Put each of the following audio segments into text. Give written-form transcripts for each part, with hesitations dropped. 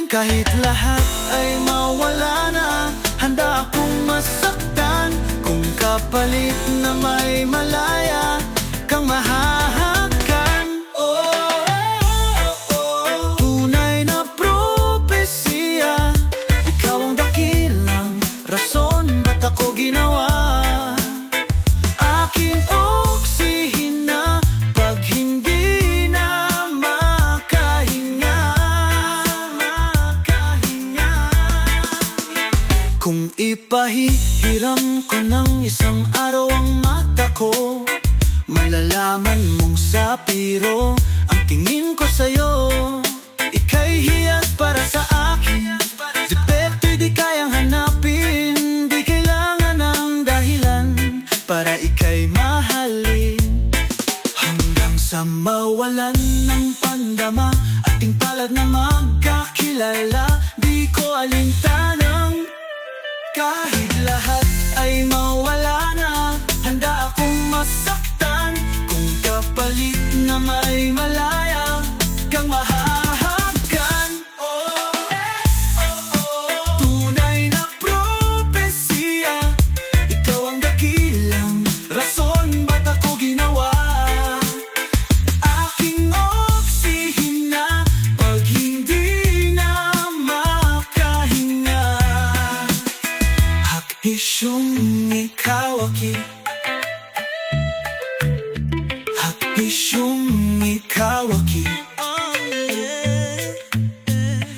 Kahit lahat ay mawala na, handa akong masaktan kung kapalit na may malaya kang mahahagan. Tunay na propesya, ikaw ang dakilang rason ba't ako ginawa. Aking oksihina pag hindi na makahinga. Kung ipahihiram ko ng isang araw ang mata ko, malalaman mong sapiro ang tingin ko sa'yo. Ika'y hiyas para sa akin, depekto'y di kayang hanapin. Di kailangan ng dahilan para ika'y mahalin. Hanggang sa mawalan ng pandama, ating palad na magkakilala. Di ko alintanang kahit lahat ay mawala na, handa akong masaktan kung kapalit na may malaya kang mahahagan. Tunay na propesya, ikaw ang dakilang rason ba't ako ginawa. Aking oksihina pag hindi na makahinga. Hakbisyong ikaw aki, hakbisyong ikaw aki,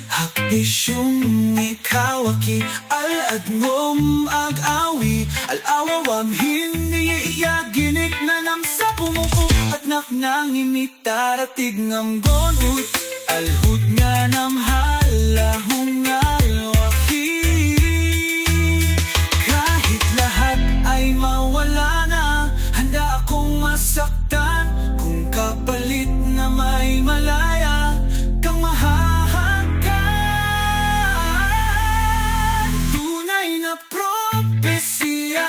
hakbisyong ikaw aki. Alad mom ag-awi, alawawam hiniiya ginik na nam sa pumupo at naknang imitaratig ng gonut. Alhut nga nam halahong alwaki. Kahit lahat ay mawala na, handa akong masaktan kung kapalit na may malaya kang mahahagan. Tunay na propesya,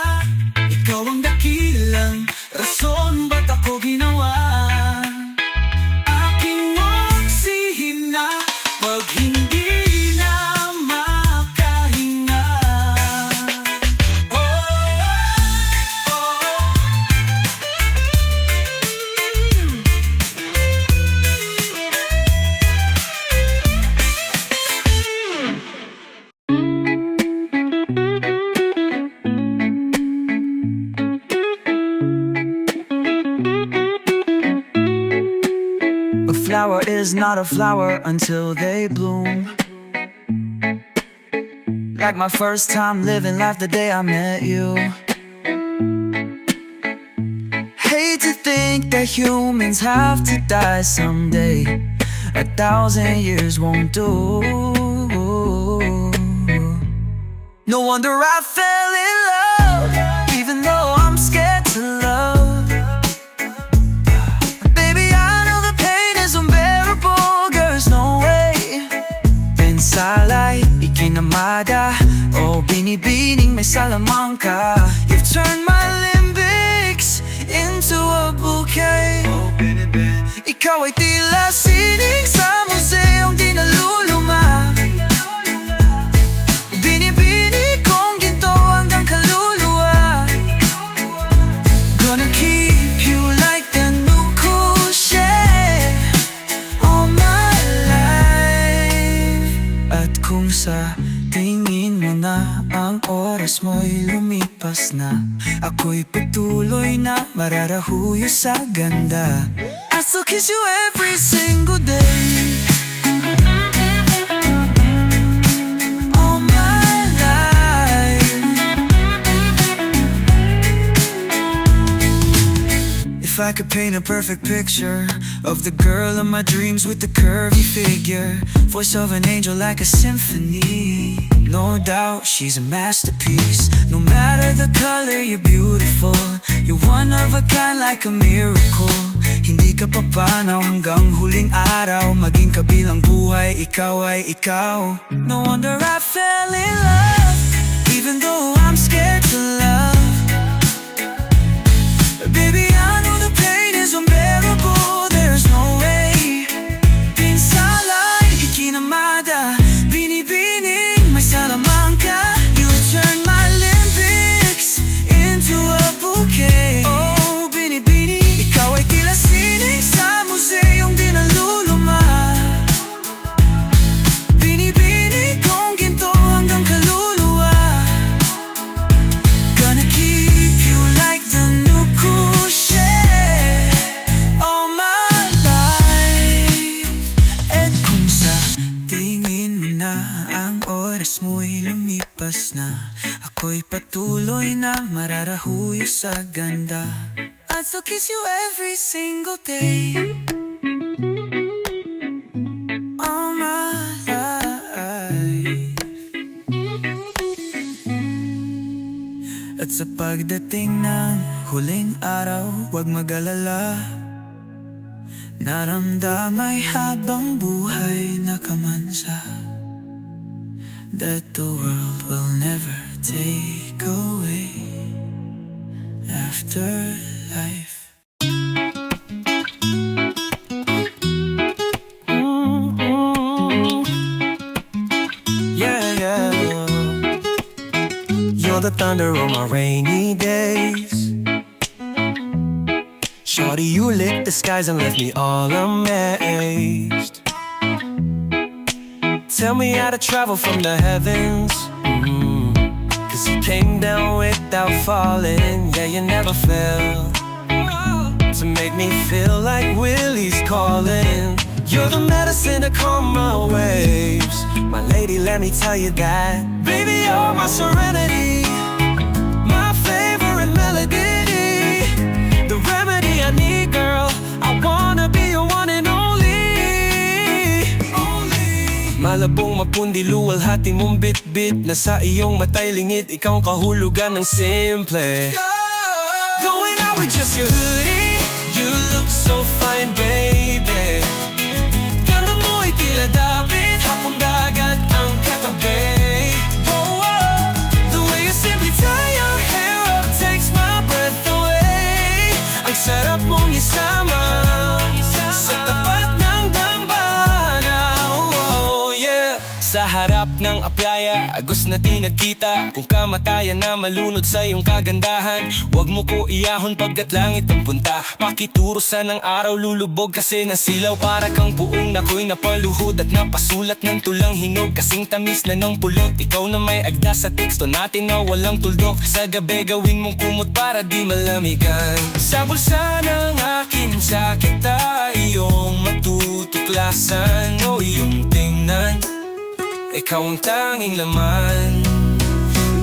ikaw ang dakilang rason ba't ako ginawa. Aking oksihina pag hindi na makahinga. A flower is not a flower until they bloom. Like my first time living life the day I met you. Hate to think that humans have to die someday. 1,000 years won't do. No wonder I fell in love, even though I'm scared to love. Baby, I know the pain is unbearable, there's no way. Pensala'y ikinamada, o binibining may salamangka. You've turned my limbics into a bouquet. Ikaw ay tila sining sa museong di naluluma. Binibini kong ginto hanggang kaluluwa. Gonna keep you like the nukushe all my life. At kung sa tingin mo na ang oras mo'y lumipas na, ako'y patuloy na mararahuyo sa ganda. I still kiss you every single day. All my life. If I could paint a perfect picture of the girl of my dreams with the curvy figure, voice of an angel like a symphony. No doubt she's a masterpiece. No matter the color, you're beautiful. You're one of a kind like a miracle. Hindi ka papanaw hanggang huling araw. Maging kabilang buhay, ikaw ay ikaw. No wonder I fell in love, even though I'm scared to love. Baby, I know the pain is unbearable, there's no way. Pinsala'y ikinamada, na ang oras mo'y lumipas na. Ako'y patuloy na mararahuyo sa ganda. I'd still kiss you every single day all my life. At sa pagdating ng huling araw, huwag mag-alala. Naramdamay habang buhay nakamansa that the world will never take away after life. Yeah. You're the thunder on my rainy days. Shorty, you lit the skies and left me all amazed. Tell me how to travel from the heavens. Cause you came down without falling. Yeah, you never failed to make me feel like Willie's calling. You're the medicine to calm my waves. My lady, let me tell you that. Baby, you're my serenity, my favorite melody, the remedy I need, girl. I wanna be your one and only. Malabong mapundi luwalhati mong bit-bit. Nasa iyong matay lingid, ikaw ang kahulugan ng simple. Going out with just your hoodie, you look so fine, baby. Ganda mo'y tila dapit, hapong dagat ang katabi. The way you simply tie your hair up takes my breath away. Ang sarap mong isama sa tapat ng dambana. Oh yeah. Sa harap ng apyaya, agos na di nagkita. Kung kamatayan na malunod sa iyong kagandahan, huwag mo ko iyahon pagkat langit ang punta. Pakituro sa ng araw, lulubog kasi ng silaw. Para kang buong nako'y napaluhod at napasulat ng tulang hinog. Kasing tamis na ng pulot, ikaw na may agda sa teksto natin na walang tuldok. Sa gabi gawin mong kumot para di malamigan. Sa bulsa ng aking sakita, iyong matutuklasan o iyong tingnan. Ikaw ang tanging laman.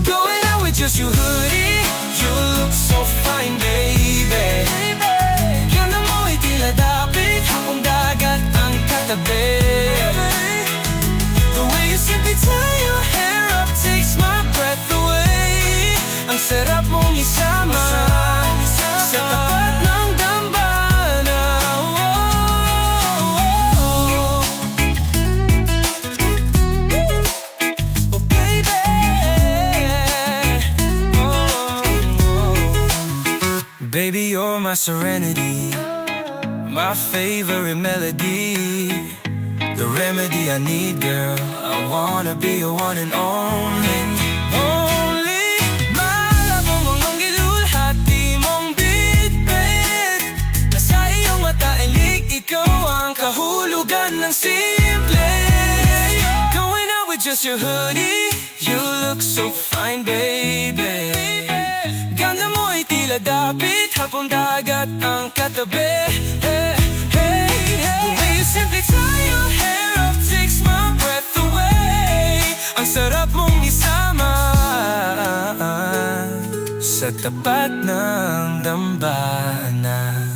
Going out with just your hoodie, you look so fine, baby. Ganda mo'y tila dapit, hapong dagat ang katabi. The way you simply tie your hair up takes my breath away. Ang sarap mong isama sa tapat ng dambana. Oh baby, baby, you're my serenity, my favorite melody, the remedy I need, girl. I wanna be your one and only. Only. Malabong mong gilulhati mong bit-bit. Nasa iyong mata ilig, ikaw ang kahulugan ng simple. Going out with just your hoodie, you look so fine, baby. Ganda mo'y tila dapit, hapong dagat ang katabi. The way you simply tie your hair up takes my breath away. Ang sarap mong isama sa tapat ng dambana.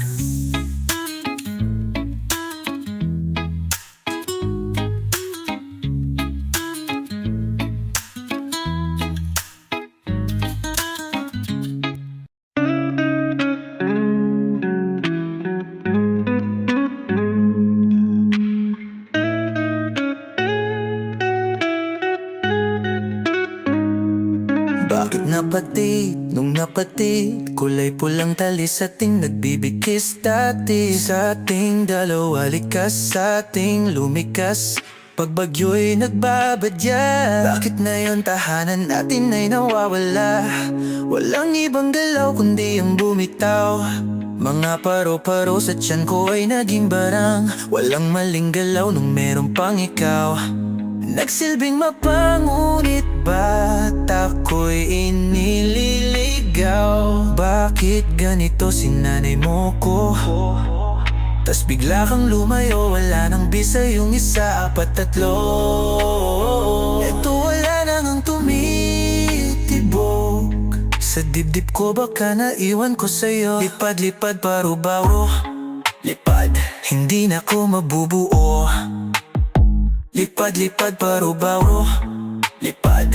Bakit napati, nung napati, kulay pulang tali sa ating nagbibigkis dati. Sa ating dalawa likas, sa ating lumikas, pag bagyo'y nagbabadya. Bakit na yon tahanan natin ay nawawala? Walang ibang galaw kundi ang bumitaw. Mga paro-paro sa tiyan ko ay naging barang. Walang maling galaw nung meron pang ikaw. Nagsilbing mapangunit, ba't ako'y inililigaw? Bakit ganito sinanay mo ko? Tas bigla kang lumayo, wala nang bisa yung isa, apat, tatlo. dibdib ko baka naiwan ko sa'yo. Lipad-lipad paro-baro, lipad, hindi na ko mabubuo. Lipad-lipad paro-baro, lipad.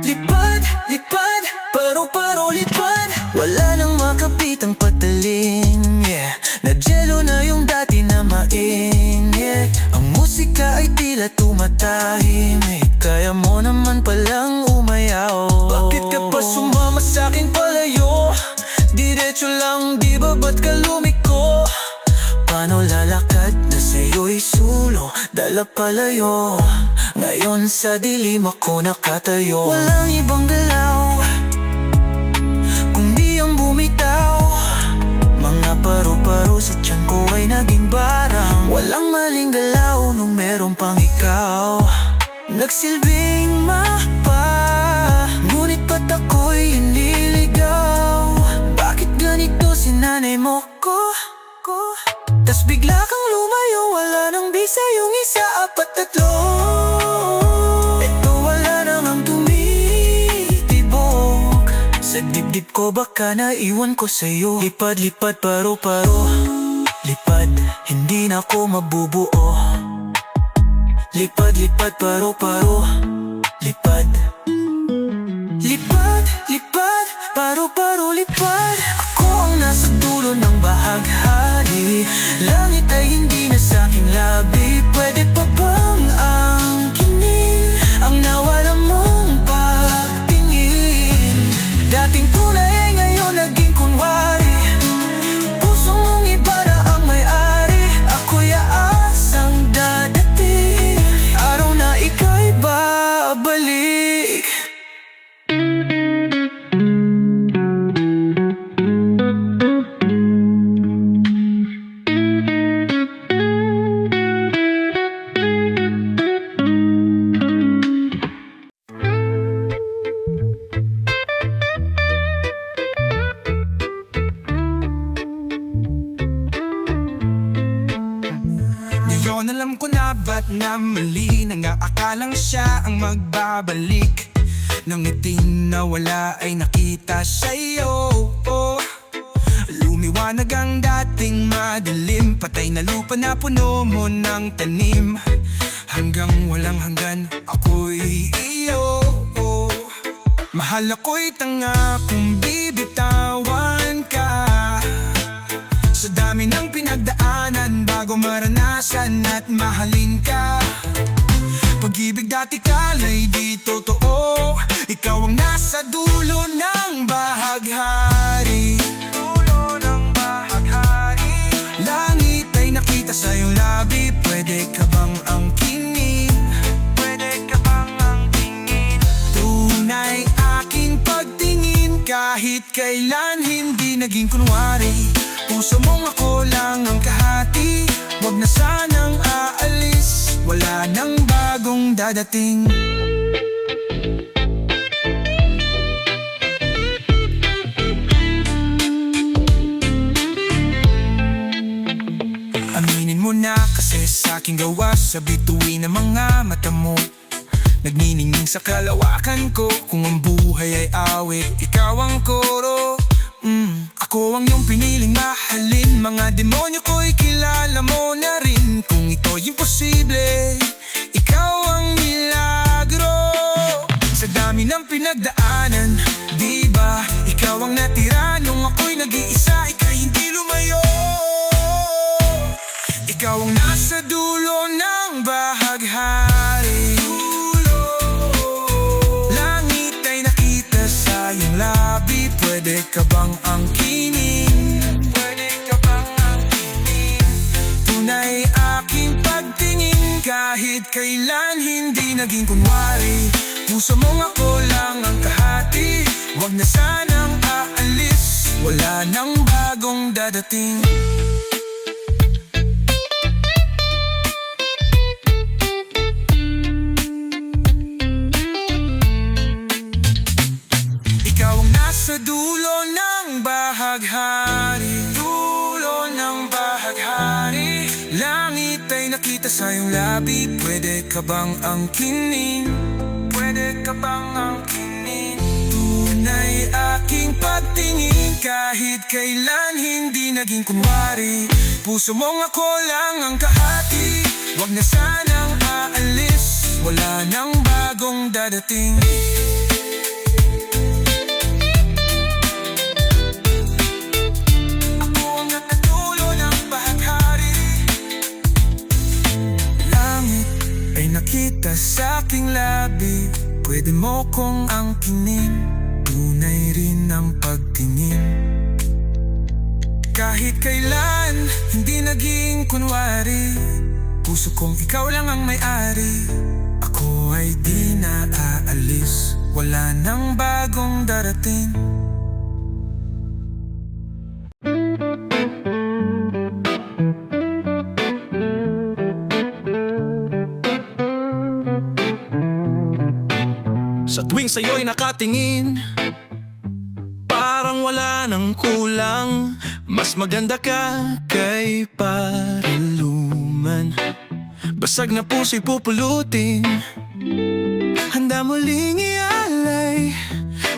Lipad-lipad paro-paro, lipad. Wala nang makapitang patalim, yeah. Nadyelo na yung dati na mainit. Ang musika ay tila tumatahimik. Kaya mo naman palang umayaw. Bakit ka pa sumama sa'kin palayo? Diretso lang di ba ba't ka lumiko? Paano lalakad na sa'yo'y sulo? Dala palayo. Ngayon sa dilim ako nakatayo. Walang ibang galaw kung di ang bumitaw. Mga paru-paro sa tiyan ko ay naging barang. Walang maling galaw nung meron pang ikaw. Nagsilbing mapa, ngunit ba't ako'y nililigaw? Bakit ganito si nanay mo ko? Tas bigla kang lumayo, wala nang bisa yung isa, apat, tatlo. Eto wala nang ang tumitibok. Sa dibdib ko baka naiwan ko sa'yo. Lipad-lipad paro-paro, lipad, hindi na ko mabubuo. Lipad-lipad paro-paro, lipad. Lipad-lipad paro-paro, lipad. Ako ang nasa dulo ng bahaghari. Langit ay hindi na sa'king labi. Pwede pa bang angkinin ang nawala mong pagtingin? Dating tunay ay ngayon naging kunwari. Puso mong iba na ang may-ari. Ako'y aasang dadating araw na ika'y babalik. Ngayon alam ko na ba't na mali. Nangaakalang siya ang magbabalik. Nang iting nawala ay nakita sa'yo, oh. Lumiwanag ang dating madilim. Patay na lupa na puno mo ng tanim. Hanggang walang hanggan ako'y iyo, oh. Mahal ako'y tanga kung bibitawan ka. Sa dami ng pinagdaanan bago maranasan at mahalin ka. Pag-ibig dati kala'y di totoo. Ikaw ang nasa dulo ng bahaghari. Dulo ng bahaghari. Langit ay nakita sa iyong labi. Pwede ka bang angkinin? Pwede ka bang angkinin? Tunay aking pagtingin. Kahit kailan hindi naging kunwari. Puso mong ako lang ang kahati. Wag na sanang aalis. Wala nang bagong dadating. Aminin mo na kasi sa'king gawa. Sa bituin ng mga mata mo. Nagniningning sa kalawakan ko. Kung ang buhay ay awit, ikaw ang koro. Ako ang iyong piniling mahalin. Mga demonyo ko'y kilala mo na rin. Kung ito'y imposible, ikaw ang milagro. Sa dami ng pinagdaanan, di ba? Ikaw ang natira nung ako'y nag-iisa. Ika'y hindi lumayo. Ikaw ang nasa dulo ng bahaghari. Langit ay nakita sa iyong labi. Pwede ka bang angkinin? Pwede ka bang angkinin? Tunay aking pagtingin. Kahit kailan hindi naging kunwari. Puso mong ako lang ang kahati. Wag na sanang aalis. Wala nang bagong dadating. Sa dulo ng bahaghari. Dulo ng bahaghari. Langit ay nakita sa iyong labi. Pwede ka bang angkinin? Pwede ka bang angkinin? Tunay ay aking pagtingin. Kahit kailan hindi naging kunwari. Puso mong ako lang ang kahati. Wag na sanang aalis, wala nang bagong dadating. Ako ang natulo ng bahaghari. Langit ay nakita sa aking labi. Pwede mo kong angkinin, tunay rin ang pagtingin. Kahit kailan, hindi naging kunwari. Puso kong ikaw lang ang may-ari. Ako ay di na aalis, wala nang bagong darating. Sa tuwing sa'yo'y nakatingin, parang wala nang kulang. Mas maganda ka kay Pariluman. Basag na puso'y pupulutin, handa muling ialay.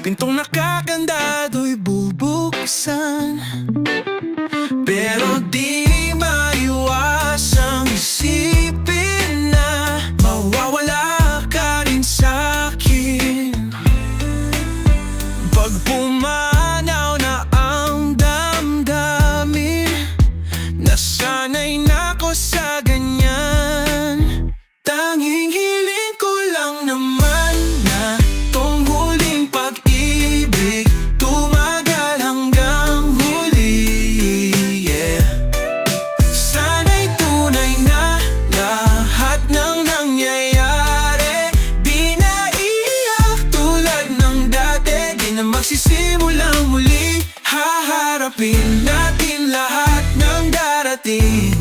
Pintong nakakandado'y bubuksan, pero di maiwasang isipin na mawawala ka rin sa'kin. Pag pumanaw na ang damdamin, nasanay na ko sa ganyan. Tanging hiling ko lang naman na tong huling pag-ibig tumagal hanggang huli, yeah. Sana'y tunay na lahat ng nangyayari. Di na iiyak tulad ng dati, di na magsisimulang muli. Haharapin natin lahat ng darating.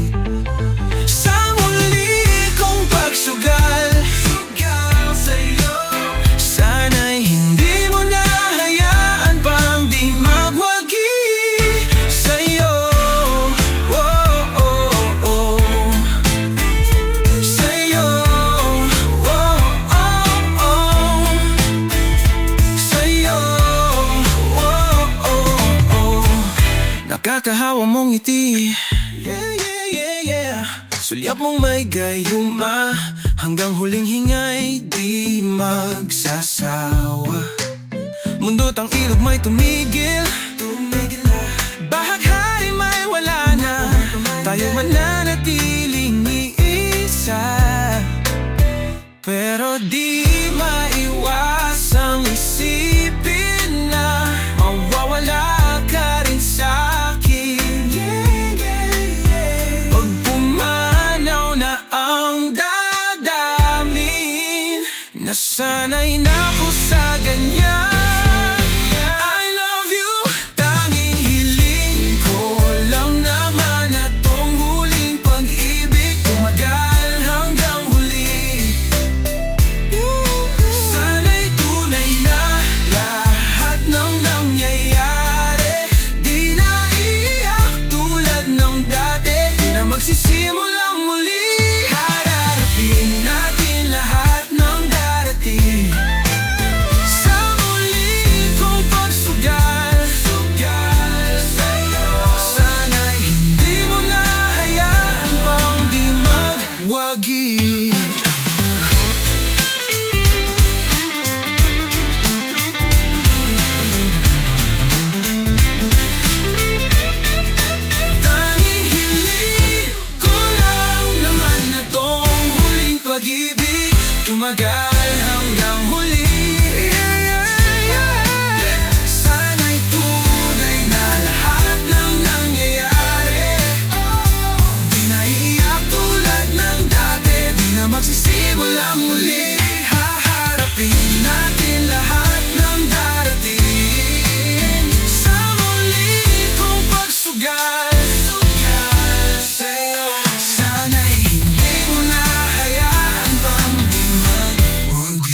Sa muli kong pagsugal sa'yo, sana'y hindi mo na hayaan pang di magwagi sa'yo. Oh, oh, oh. Sa'yo. Oh, oh, oh. Sa'yo. Oh, oh, oh. Nakakahawa mong ngiti, yeah, yeah, yeah, yeah. Sulyap mong may gayuma, hanggang huling hingay di magsasawa. Mundo't ang ilog may tumigil, bahaghari may wala na. Tayo mananatiling iisa, pero di maiwasang isipin na mawawala ka rin sa'kin. Pag pumanaw na ang dadamin, nasanay na ko sa ganyan. I love you, tanging hiling ko lang naman na tong huling pag-ibig tumagal hanggang huli. Sana'y tunay na lahat ng nangyayari. Di na iiyak tulad ng dati, di na magsisimulang muli. Harapin natin lahat ng darating. Sa muli kong pagsugal sa'yo, sana'y hindi mo na hayaan pang di magwagi. Tanging hiling ko lang naman na tong huling pag-ibig tumagal hanggang huli. Sana'y tunay na lahat ng nangyayari. Di na iiyak tulad ng dati, di na magsisimulang muli. Haharapin natin lahat ng darating. Sa muli kong pagsugal sa'yo, sana'y hindi mo na hayaan pang di magwagi.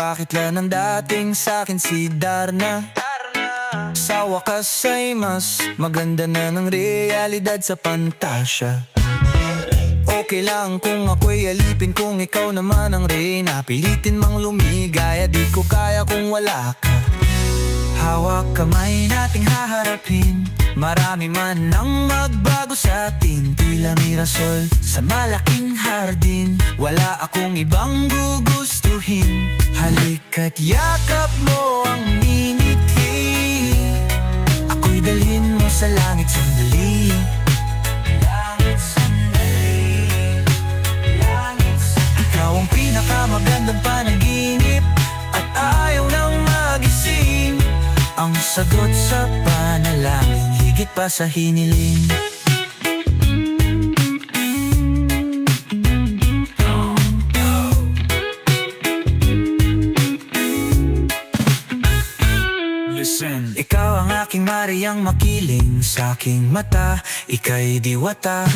bakit lang ang dating sa'kin si Darna. Sa wakas ay mas maganda na ng realidad sa pantasya. Okay lang kung ako'y alipin, kung ikaw naman ang reyna. Pilitin mang lumigaya, di ko kaya kung wala ka. Hawak kamay nating haharapin, marami man ang magbago sa atin. Tila mirasol sa malaking hardin, wala akong ibang gugustuhin. Halika't yakap mo ang miniti, ako'y dalhin mo sa langit sandali. Langit sandali, langit sandali. Ikaw ang pinakamagandang panaginip at ayaw nang magising. Ang sagot sa panalangin, higit pa sa hiniling. Listen. Ikaw ang aking Mariang makiling sa aking mata, ika'y diwata.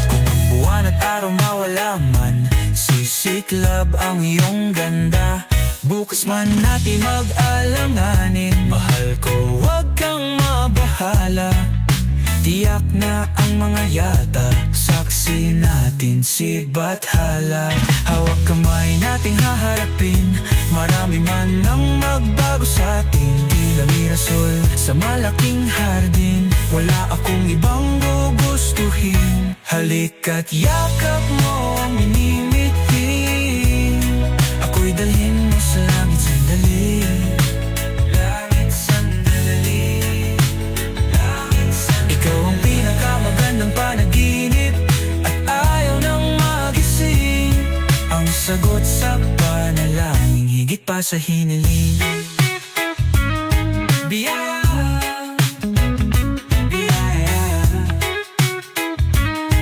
Kung ang buwan at araw mawala man, sisiklab ang iyong ganda. Bukas man natin mag-alanganin, mahal ko huwag kang mabahala. Tiyak na ang mga yata, saksi natin si Bathala. Hawak kamay nating haharapin, marami man ang magbago sa atin. Tila mirasol sa malaking hardin, wala akong ibang gugustuhin. Halika't yakap mo ang minimitin, ako'y dalhin mo sa langit sandali. Langit sandali, langit sandali. Ikaw ang pinakamagandang panaginip at ayaw nang magising. Ang sagot sa panalangin, higit pa sa hiniling. Biyaya, biyaya,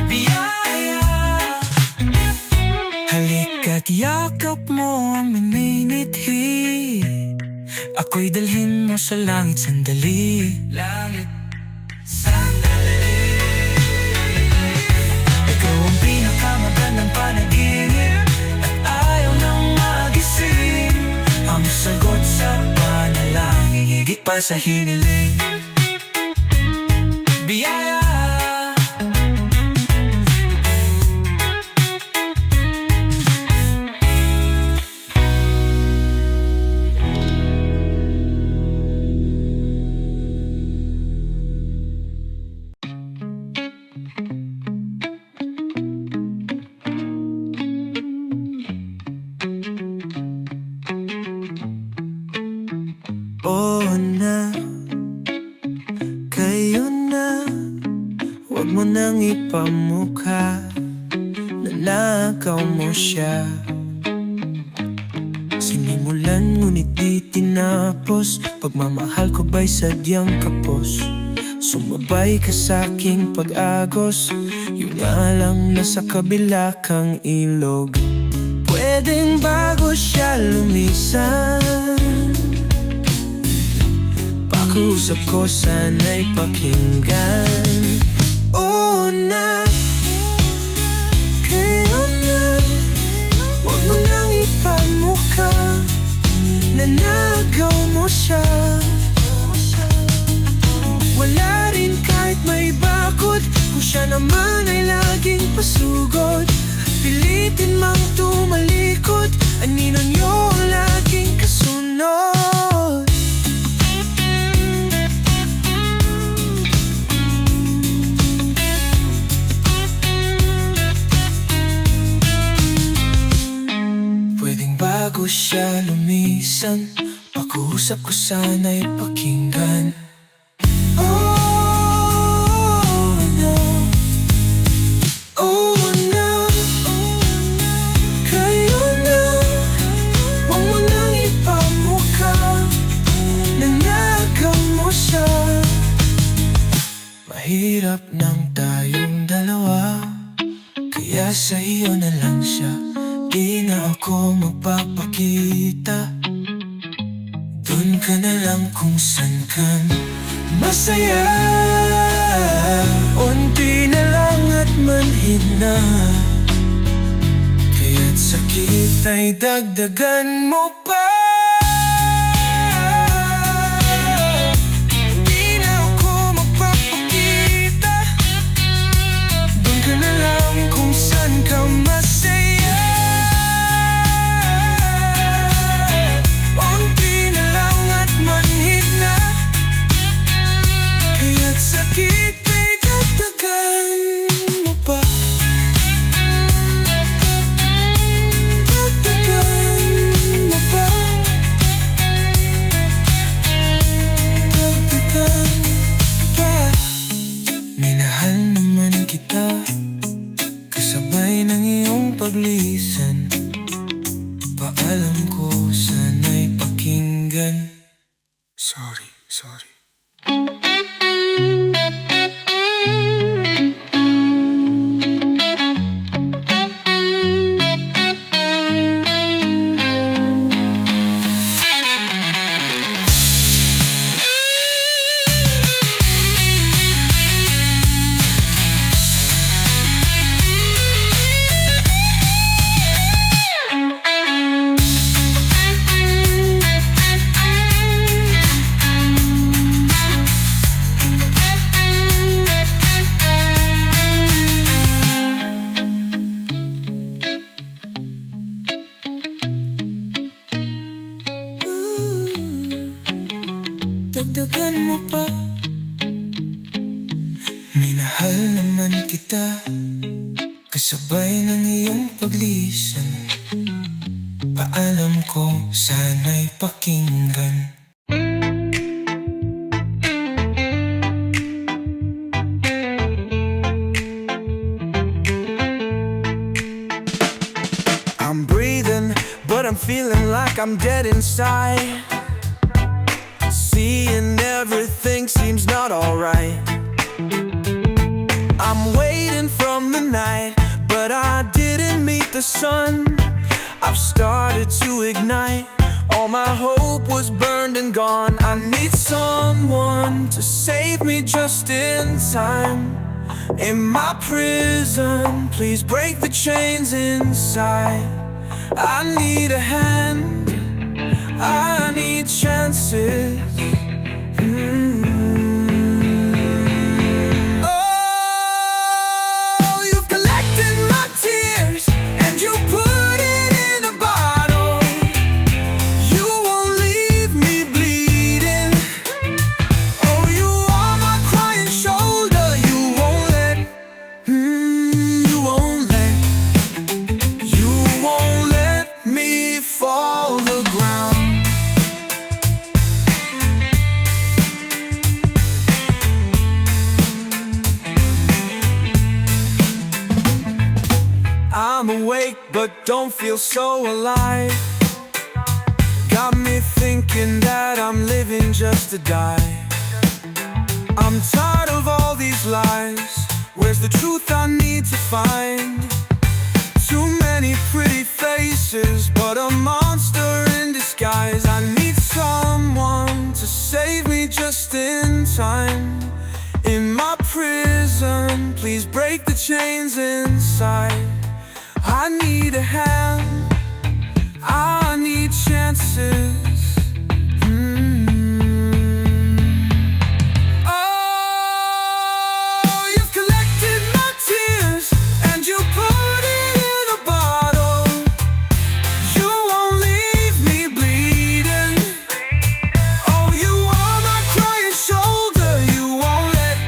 biyaya. Halika't yakap mo ang minimithi, ako'y dalhin mo sa langit sandali. Langit sandali. Ikaw ang pinakamagandang panaginip at ayaw nang magising. Ang sagot sa panalangin, higit pa sa hiniling. Biyaya. Oo na, kayo na, huwag mo nang ipamukha na nakaw mo siya. Sinimulan ngunit di tinapos, pagmamahal ko ba'y sadyang kapos? Sumabay ka sa'king pag-agos, yun nga lang nasa kabila kang ilog. Pwedeng bago siya lumisan, pakiusap ko sana'y pakinggan. Oo na, kayo na, huwag mo nang ipamukha na nagaw mo siya. Wala rin kahit may bakod, kung siya naman ay laging pasugod. Pilitin mang tumalikod, anino niyo ang laging kasunod. Pwedeng bago siya lumisan, pakiusap ko sana'y pakinggan. Mahirap nang tayong dalawa, kaya sa iyo na lang siya. Di na ako magpapakita, dun ka na lang kung saan ka masaya. Unti na lang at manhid na, kaya't sakit ay dagdagan mo pa. kita, kasabay ng iyong paglisan. Paalam ko, sana'y pakinggan. I'm breathing, but I'm feeling like I'm dead inside. Seeing everything seems not alright. I'm waiting from the night, but I didn't meet the sun. I've started to ignite. All my hope was burned and gone. I need someone to save me just in time. In my prison, please break the chains inside. I need a hand, I need chances. Oh, you've collected my tears and you put it in a bottle. You won't leave me bleeding. Oh, you are my crying shoulder. You won't let me fall the ground. I'm awake but don't feel so alive. Got me thinking that I'm living just to die. I'm tired of all these lies. Where's the truth I need to find? Too many pretty faces, but a monster in disguise. I need someone to save me just in time. In my prison, please break the chains inside. I need a hand, I need chances. Oh, you've collected my tears and you put it in a bottle. You won't leave me bleeding. Oh, you are my crying shoulder. You won't let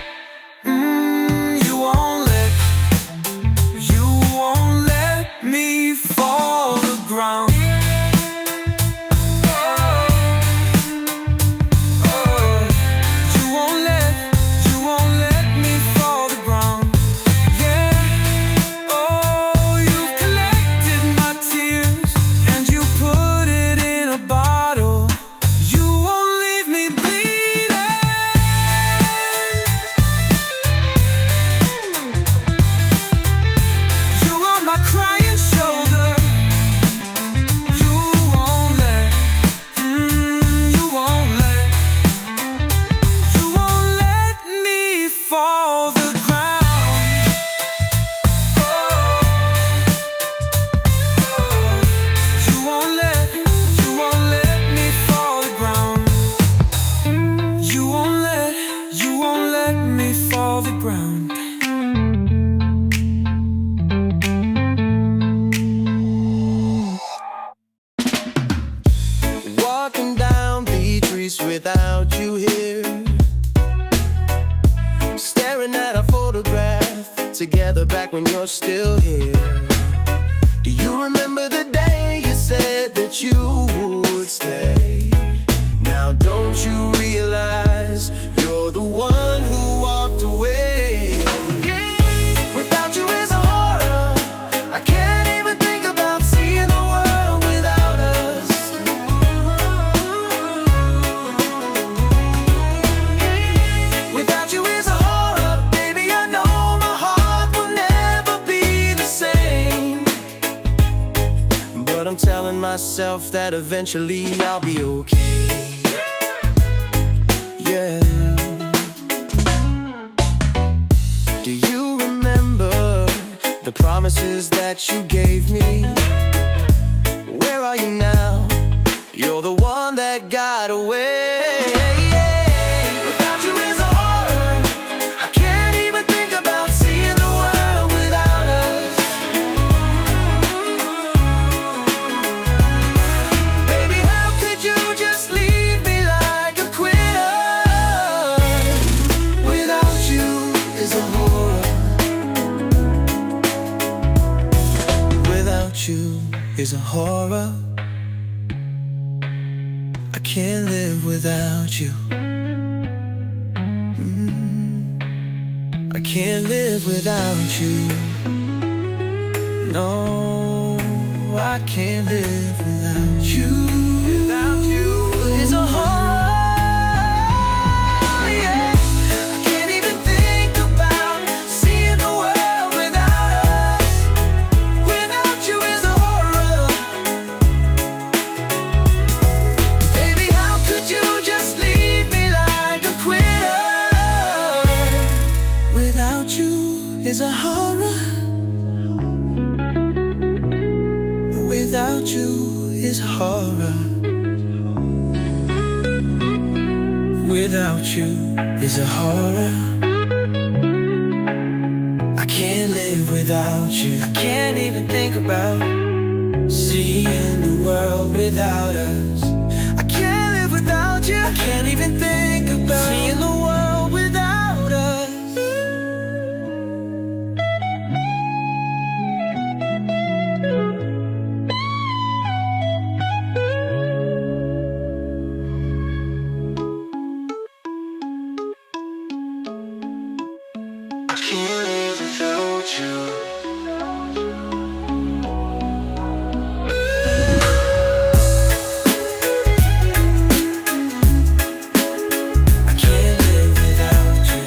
me fall the ground. Walking down Beatrice without you here, staring at a photograph together back when you're still here. Do you remember the day you said that you would stay? Now don't you realize you're the one who walked away? Without you is a horror. I can't even think about seeing the world without us. Without you is a horror, baby. I know my heart will never be the same, but I'm telling myself that eventually I'll be okay. Yeah. Do you remember the promises that you gave me? Where are you now? You're the one that got away. Without you is a horror. I can't even think about seeing the world without us. Baby, how could you just leave me like a quitter? Without you is a horror. is a horror. I can't live without you. I can't live without you. No, I can't live without you. Without you is a horror. Yeah, I can't even think about seeing the world without us. Without you is a horror. Baby, how could you just leave me like a quitter? Without you is a horror. Without you is horror. Without you is a horror. I can't live without you. I can't even think about seeing the world without us. I can't live without you. I can't even think about seeing the world without us. I can't live without you. I can't live without you.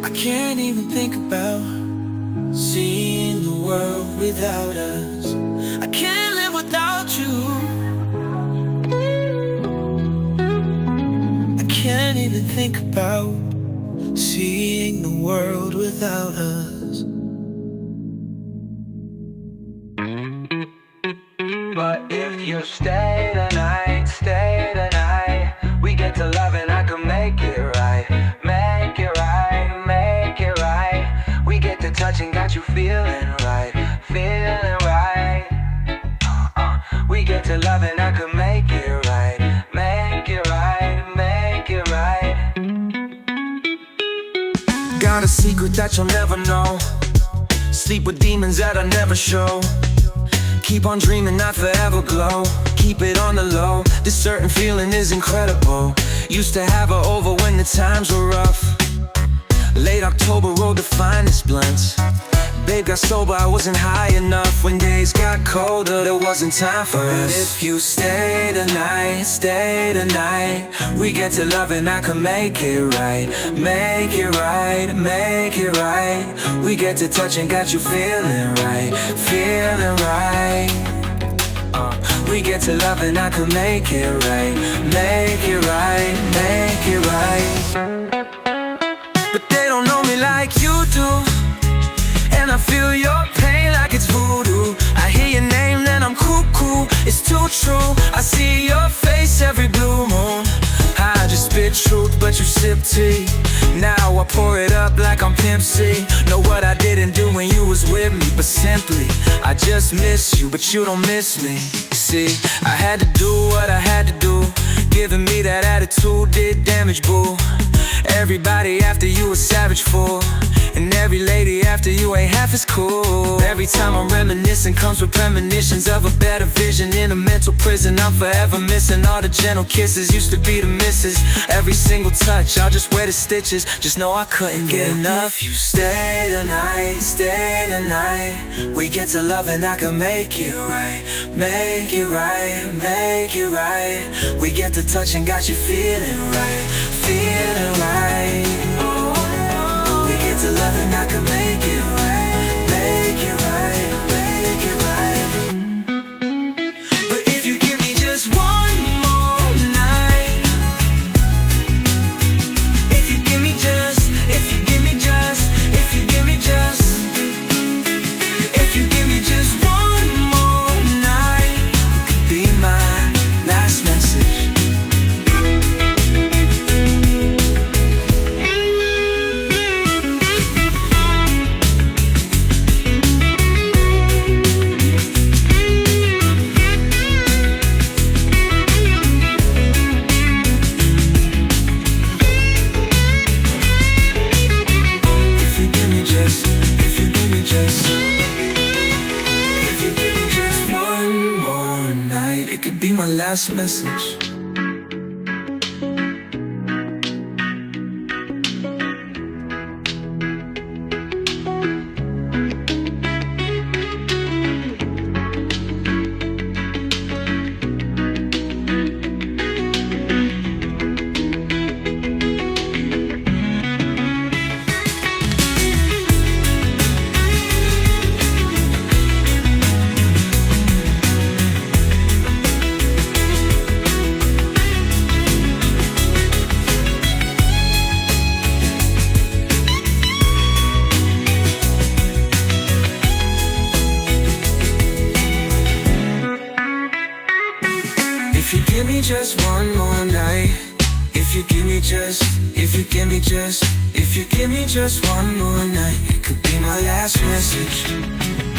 I can't even think about seeing the world without us. I can't live without you. Can't even think about seeing the world without us. But if you stay tonight, we get to love and I can make it right. Make it right, make it right. We get to touch and got you feeling right. Feeling right. We get to love and I can make it right. Make it right, make it right. Got a secret that you'll never know. Sleep with demons that I never show. Keep on dreaming, not forever glow. Keep it on the low. This certain feeling is incredible. Used to have her over when the times were rough. Late October rolled the finest blunts. Babe got sober, I wasn't high enough. When days got colder, there wasn't time for us. If you stay tonight, we get to love and I can make it right. Make it right, make it right. We get to touch and got you feeling right. Feeling right. We get to love and I can make it right. Make it right, make it right. But they don't know me like you do. And I feel your pain like it's voodoo. I hear your name, then I'm cuckoo. It's too true. I see your face every blue moon. I just spit truth, but you sip tea. Now I pour it up like I'm Pimp C. Know what I didn't do when you was with me, but simply I just miss you, but you don't miss me. See, I had to do what I had to do. Giving me that attitude did damage, boo. Everybody after you a savage fool. And every lady after you ain't half as cool. Every time I'm reminiscing comes with premonitions of a better vision. In a mental prison I'm forever missing. All the gentle kisses used to be the misses. Every single touch, I'll just wear the stitches. Just know I couldn't get enough. You stay tonight. We get to love and I can make it right. Make it right, make it right. We get to touch and got you feeling right. Feeling right. To love and I can make it right. Make it right, make it right. But if you give me just one more night, if you give me just, if you give me just, if you give me just, if you give me just one more night, it could be my last message. last message. If you give me just one more night, if you give me just one more night, it could be my last message.